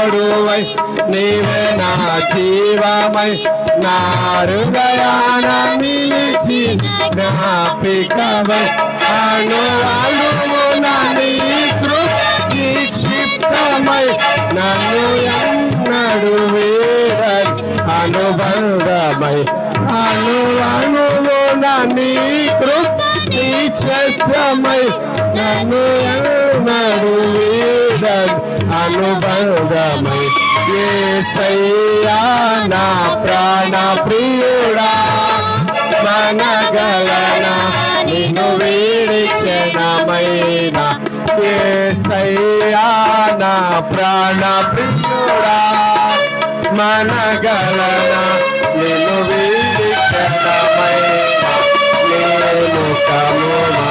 తోడువై నీవే నా జీవమై నా హృదయాన నిలిచి జ్ఞాపికవై అనువాలున నీ కృపకి క్షిప్తమై నన్ను ఎన్నడు వీడని అనుబంధమై అనువున నీ కృపకి క్షిప్తమై నన్ను ఎన్నడు వీడని అనుబంధమై యేసయ్యా నా ప్రాణ ప్రియుడా మనగలనా నిన్ను వీడి క్షణమైన యేసయ్యా నా ప్రాణ ప్రియుడా మనగలనా నిన్ను వీడి క్షణమైన నేను కమునా